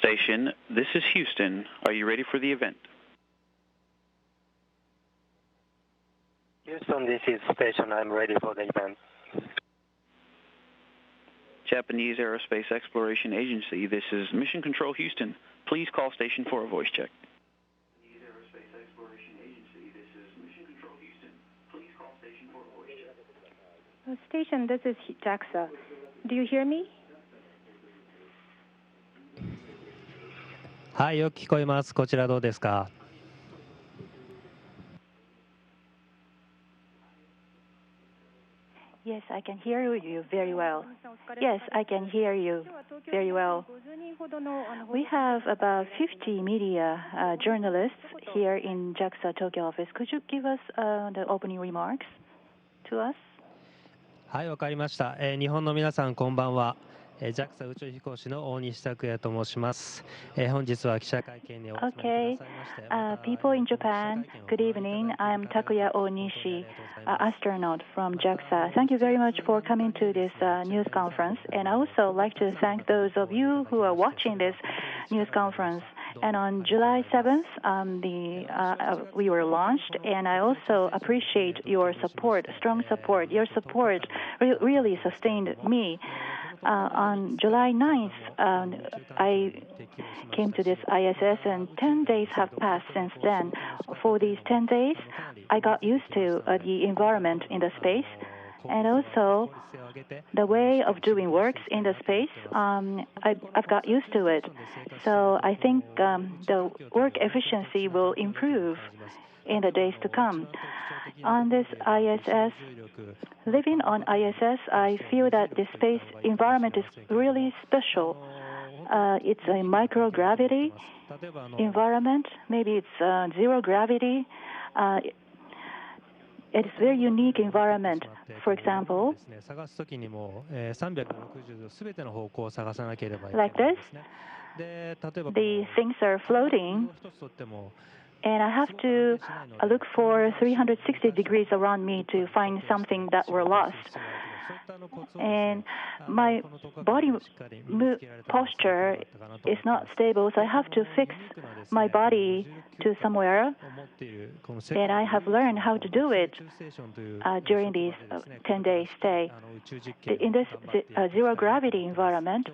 Station, this is Houston. Are you ready for the event? Houston, this is Station. I'm ready for the event. Japanese Aerospace Exploration Agency, this is Mission Control Houston. Please call station for a voice check. Japanese Aerospace Exploration Agency, this is Mission Control Houston. Please call station for a voice check. Station, this is JAXA. Do you hear me? はい、よく聞こえます。こちらどうですか? Yes, I can hear you very well. Yes, I can hear you very well. We have about 50 media journalists here in JAXA Tokyo office. Could you give us the opening remarks to us? はい、わかりました。日本の皆さんこんばんは。JAXA 宇宙飛行士の大西拓也と申します。本日は記者会見にお集まりくださいまして。People in Japan, good evening. I'm Takuya Onishi, astronaut from JAXA. Thank you very much for coming to this news conference. And I also like to thank those of you who are watching this news conference. And on July 7th, we were launched, and I also appreciate your support, strong support. Your support really sustained me. On July 9th, I came to this ISS, and 10 days have passed since then. For these 10 days, I got used to the environment in the space, and also the way of doing works in the space. I've got used to it. So I think the work efficiency will improve in the days to come. On this ISS, living on ISS, I feel that the space environment is really special. It's a microgravity environment. Maybe it's zero gravity. It's a very unique environment. For example, like this, the things are floating, and I have to look for 360 degrees around me to find something that were lost. And my body posture is not stable, so I have to fix my body to somewhere. And I have learned how to do it during these 10-day stay. In this zero-gravity environment,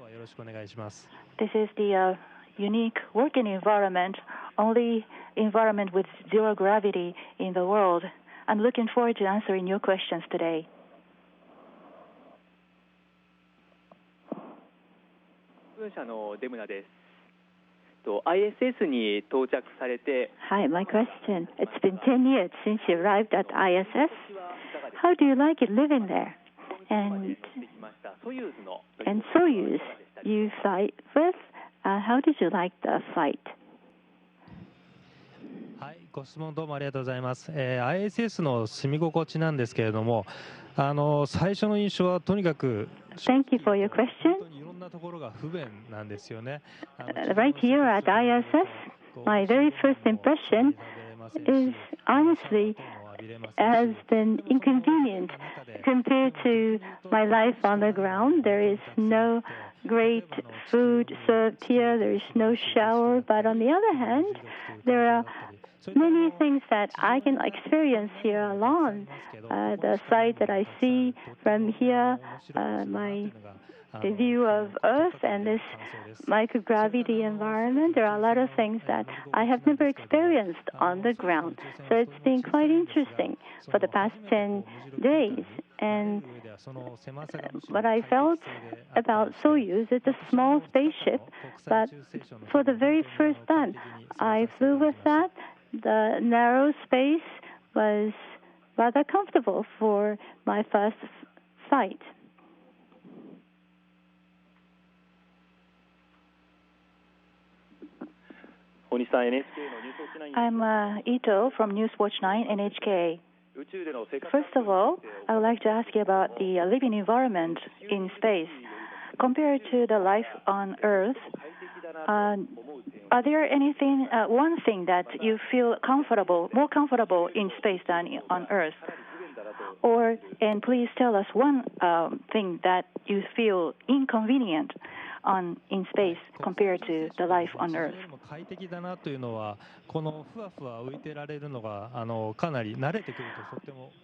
this is the unique working environment, only environment with zero gravity in the world. I'm looking forward to answering your questions today. Hi, my question. It's been 10 years since you arrived at ISS. How do you like it living there? And Soyuz, you fly with. How did you like the flight? はい、ご質問どうもありがとうございます。ISS の住み心地なんですけれども、最初の印象はとにかく Thank you for your question. いろんなところが不便なんですよね。Right here at ISS, my very first impression is honestly has been inconvenient compared to my life on the ground. There is no great food served here. There is no shower. But on the other hand, there are many things that I can experience here alone. The sight that I see from here, my view of Earth and this microgravity environment, there are a lot of things that I have never experienced on the ground. So it's been quite interesting for the past 10 days. And what I felt about Soyuz, it's a small spaceship, but for the very first time I flew with that, the narrow space was rather comfortable for my first flight. I'm Ito from Newswatch 9 NHK. First of all, I would like to ask you about the living environment in space. Compared to the life on Earth, are there anything, one thing that you feel more comfortable in space than on Earth? And please tell us one thing that you feel inconvenient. in space compared to the life on Earth.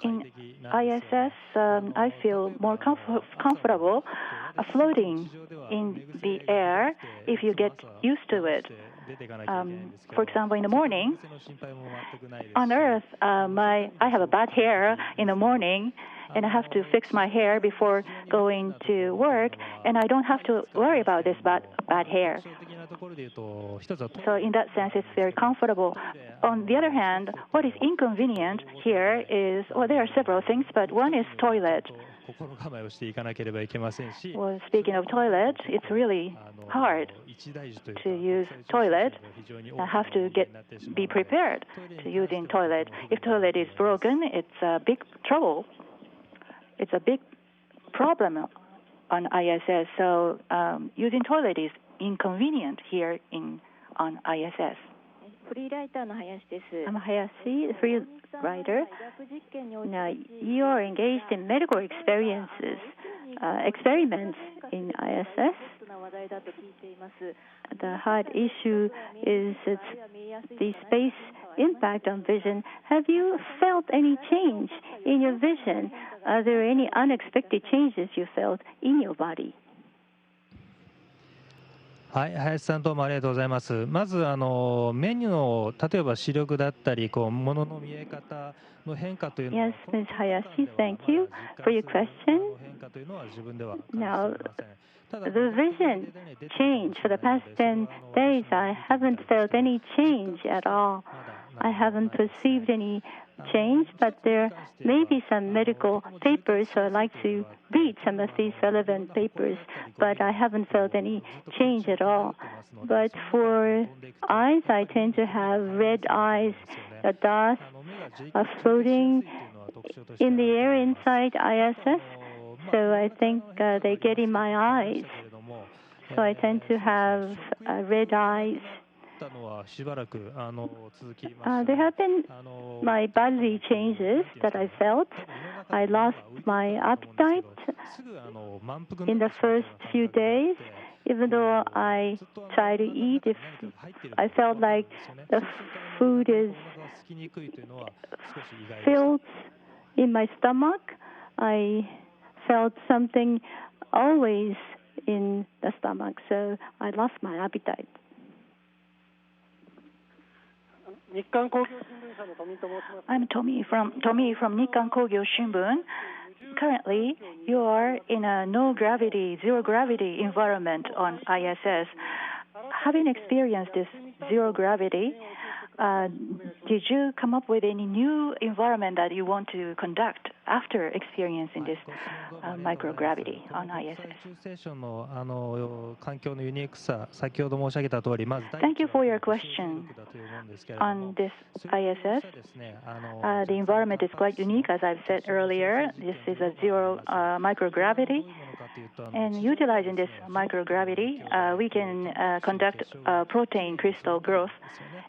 In ISS, I feel more comfortable floating in the air if you get used to it. For example, in the morning, on Earth, I have a bad hair in the morning, and I have to fix my hair before going to work, and I don't have to worry about this bad hair. So in that sense, it's very comfortable. On the other hand, what is inconvenient here is, well, there are several things, but one is toilet. Well, speaking of toilet, it's really hard to use toilet. I have to be prepared to using toilet. If toilet is broken, it's a big trouble. It's a big problem on ISS. So using toilet is inconvenient here on ISS. I'm Hayashi, free writer. Now, you are engaged in medical experiments in ISS. The hard issue is the space impact on vision. Have you felt any change in your vision? Are there any unexpected changes you felt in your body? はい、林さんどうもありがとうございます。まずメニューの例えば視力だったり物の見え方の変化というのは Yes, Ms. Hayashi, thank you for your question. Now, the vision change for the past 10 days, I haven't felt any change at all. I haven't perceived any change, but there may be some medical papers, so I'd like to read some of these relevant papers, but I haven't felt any change at all. But for eyes, I tend to have red eyes, a dust floating in the air inside ISS, so I think they get in my eyes. So I tend to have red eyes. There have been my bodily changes that I felt. I lost my appetite in the first few days. Even though I try to eat, if I felt like the food is filled in my stomach, I felt something always in the stomach, so I lost my appetite. I'm Tommy from Nikkan Kogyo Shimbun. Currently, you are in a zero gravity environment on ISS. Having experienced this zero gravity, did you come up with any new environment that you want to conduct after experiencing this microgravity on ISS? Thank you for your question. On this ISS, the environment is quite unique, as I've said earlier. This is a zero microgravity. And utilizing this microgravity, we can conduct protein crystal growth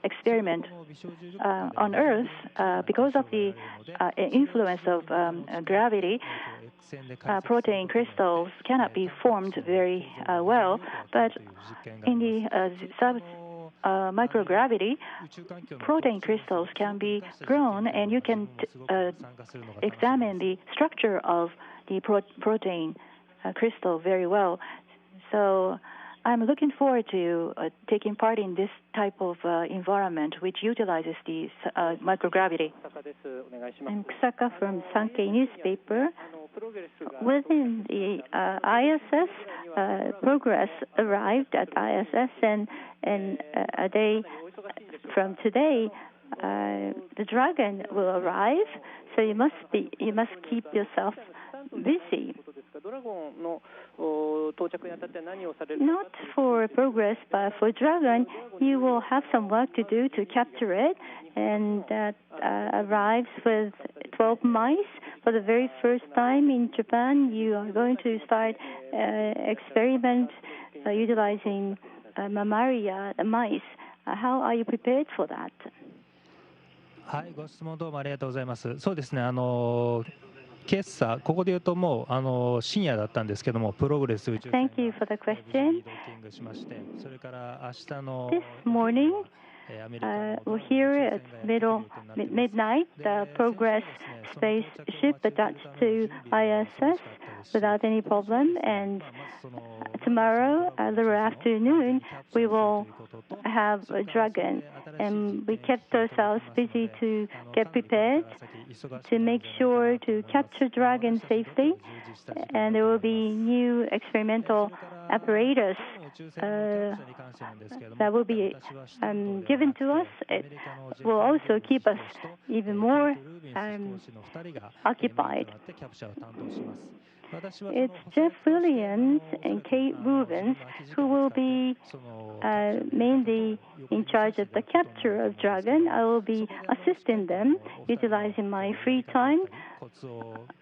experiment on Earth. Because of the influence of gravity, protein crystals cannot be formed very well. But in the microgravity, protein crystals can be grown, and you can examine the structure of the protein crystal very well. So I'm looking forward to taking part in this type of environment which utilizes the microgravity. I'm Kusaka from Sankei newspaper. Within the ISS, progress arrived at ISS, and a day from today, the Dragon will arrive. So you must keep yourself busy. Not for progress, but for Dragon, you will have some work to do to capture it, and that arrives with 12 mice. For the very first time in Japan, you are going to start experiment utilizing mammalia, the mice. How are you prepared for that? はい、ご質問どうもありがとうございます。そうですね、今朝ここで言うともう深夜だったんですけども、プログレス宇宙船 Thank you for the が無事に question. ドッキングしまして、それから明日の This morning, アメリカの we're here at midnight. The Progress spaceship attached to ISS without any problem. And tomorrow, a little afternoon, we will have a Dragon. And we kept ourselves busy to get prepared to make sure to capture Dragon safely. And there will be new experimental apparatus that will be given to us. It will also keep us even more occupied. It's Jeff Williams and Kate Rubens who will be mainly in charge of the capture of Dragon. I will be assisting them, utilizing my free time.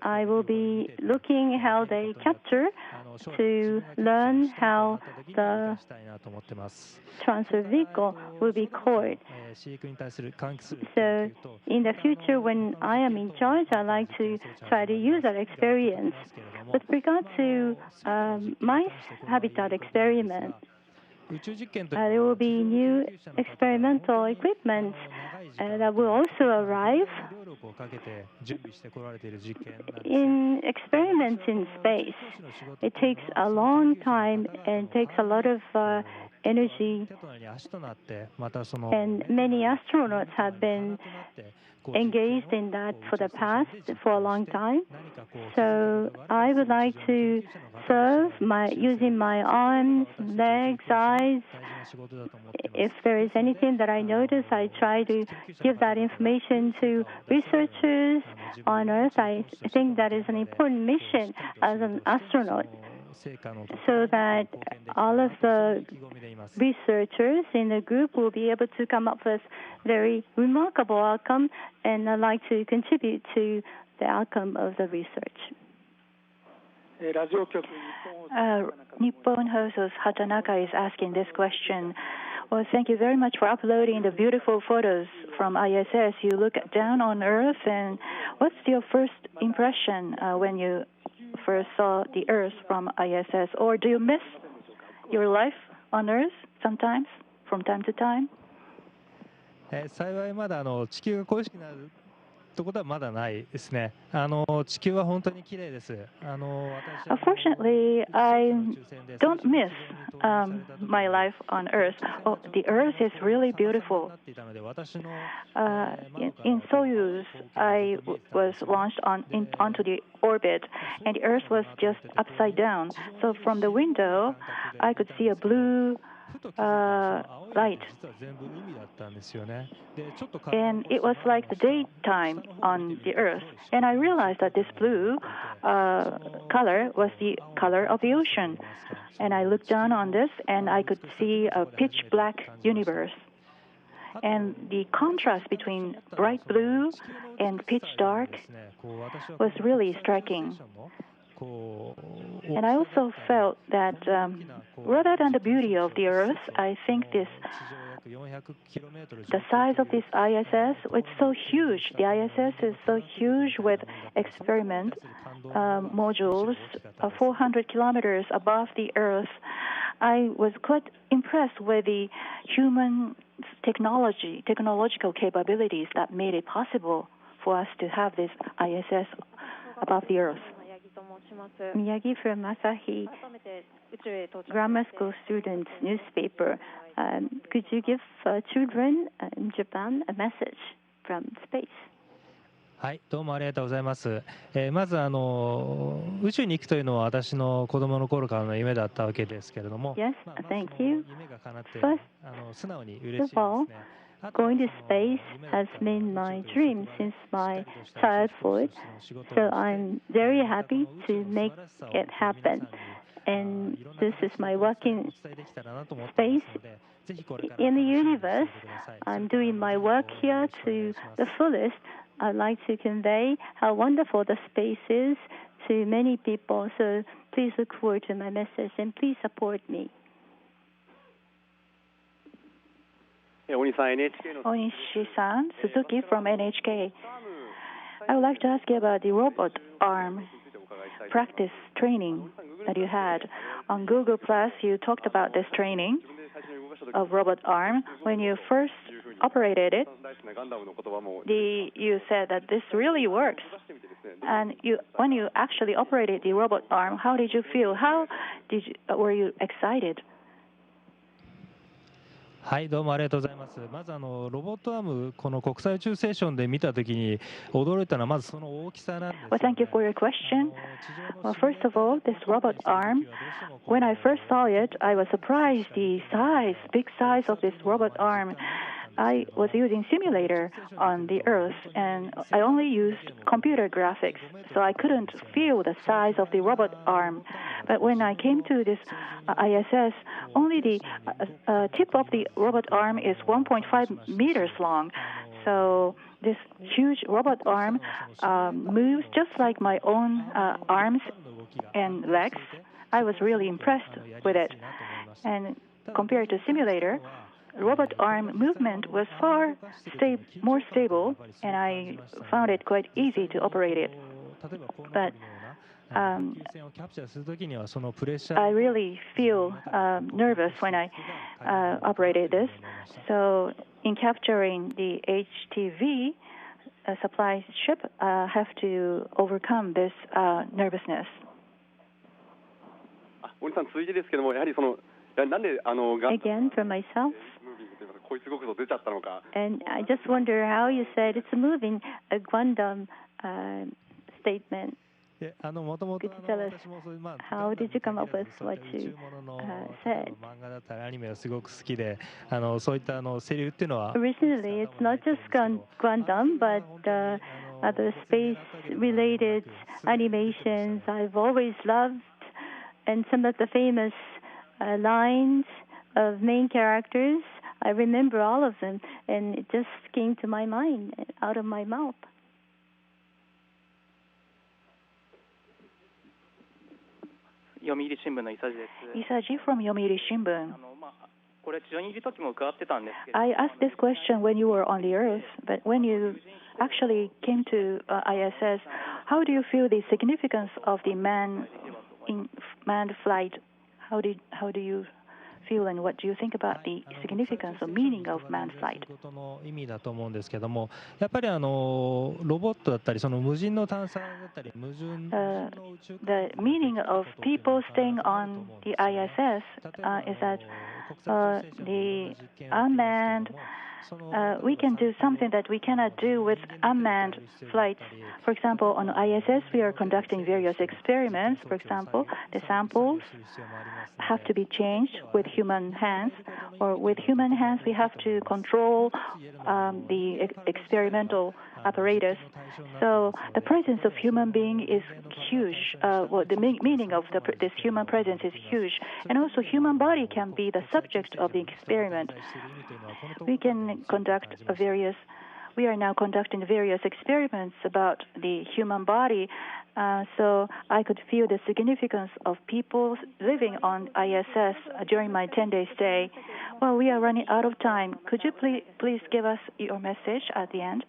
I will be looking how they capture to learn how the transfer vehicle will be caught. So in the future, when I am in charge, I like to try to use that experience. With regard to mice habitat experiment, there will be new experimental equipment that will also arrive. In experiments in space, it takes a long time and takes a lot of energy, and many astronauts have been engaged in that for a long time. So I would like to serve using my arms, legs, eyes. If there is anything that I notice, I try to give that information to researchers on Earth. I think that is an important mission as an astronaut, so that all of the researchers in the group will be able to come up with very remarkable outcome, and I'd like to contribute to the outcome of the research. Nippon Hoso's Hatanaka is asking this question. Well, thank you very much for uploading the beautiful photos from ISS. You look down on Earth, and what's your first impression when you first saw the Earth from ISS? Or do you miss your life on Earth sometimes, from time to time? 幸いまだ地球が恋しくなるということはまだないですね。地球は本当に綺麗です。Unfortunately, I don't miss my life on Earth. Oh, the Earth is really beautiful. In Soyuz, I was launched onto the orbit, and the Earth was just upside down. So from the window, I could see a blue light. And it was like the daytime on the Earth. And I realized that this blue color was the color of the ocean. And I looked down on this, and I could see a pitch black universe. And the contrast between bright blue and pitch dark was really striking. And I also felt that rather than the beauty of the Earth, I think the size of this ISS, it's so huge. The ISS is so huge with experiment modules 400 kilometers above the Earth. I was quite impressed with the human technological capabilities that made it possible for us to have this ISS above the Earth. Miyagi from Asahi Grammar School Students newspaper. Could you give children in Japan a message from space? はい、どうもありがとうございます。まず宇宙に行くというのは私の子供の頃からの夢だったわけですけれども、Yes, thank you. 夢が叶って First 素直に嬉しいです of all, ね。 going to space has been my dream since my childhood, so I'm very happy to make it happen. And this is my work in space. In the universe, I'm doing my work here to the fullest. I'd like to convey how wonderful the space is to many people. So please look forward to my message and please support me. Onishi-san, Suzuki from NHK. I would like to ask you about the robot arm practice training that you had. On Google Plus, you talked about this training of robot arm. When you first operated it, you said that this really works. And when you actually operated the robot arm, how did you feel? Were you excited? はい、どうもありがとうございます。まずロボットアーム、この国際宇宙ステーションで見たときに驚いたのはまずその大きさなんです。Well, thank you for your question. Well, first of all, this robot arm, when I first saw it, I was surprised the big size of this robot arm. I was using simulator on the Earth, and I only used computer graphics, so I couldn't feel the size of the robot arm. But when I came to this ISS, only the tip of the robot arm is 1.5 meters long. So this huge robot arm moves just like my own arms and legs. I was really impressed with it. And compared to simulator, robot arm movement was more stable, and I found it quite easy to operate it. But I really feel nervous when I operated this. So in capturing the HTV supply ship, I have to overcome this nervousness. Again, for myself, and I just wonder how you said it's moving a Guangdong statement. Could you tell us how did you come up with what you said? Originally, it's not just Guangdong, but other space-related animations I've always loved, and some of the famous lines of main characters. I remember all of them, and it just came to my mind, out of my mouth. Isaji from Yomiuri Shimbun. I asked this question when you were on the Earth, but when you actually came to ISS, how do you feel the significance of the manned flight? How do you feel, and what do you think about the significance or meaning of manned flight? The meaning of people staying on the ISS is that the unmanned, we can do something that we cannot do with unmanned flights. For example, on ISS, we are conducting various experiments. For example, the samples have to be changed with human hands, or with human hands, we have to control the experimental apparatus. So the presence of human being is huge. The meaning of this human presence is huge. And also human body can be the subject of the experiment. We are now conducting various experiments about the human body. So I could feel the significance of people living on ISS during my 10-day stay. Well, we are running out of time. Could you please give us your message at the end?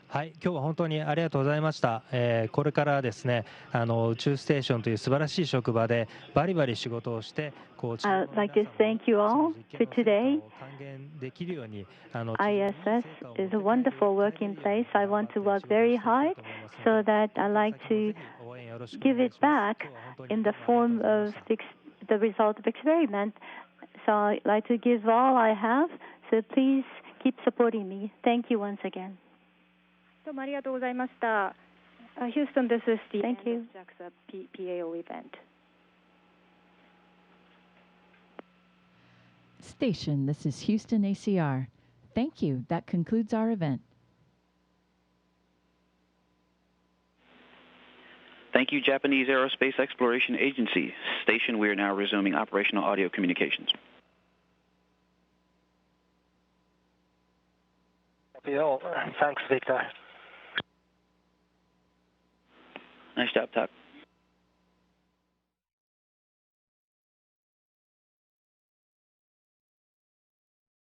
はい、今日は本当にありがとうございました。これからですね、宇宙ステーションという素晴らしい職場でバリバリ仕事をして、I'd like to thank you all for today. ISS is a wonderful working place. I want to work very hard so that I like to give it back in the form of the result of experiment. So I'd like to give all I have. So please keep supporting me. Thank you once again. どうもありがとうございました。Houston, this is the Thank you. JAXA PAO event. Station, this is Houston ACR. Thank you. That concludes our event. Thank you, Japanese Aerospace Exploration Agency. Station, we are now resuming operational audio communications. Thanks, Victor. Nice job, Top.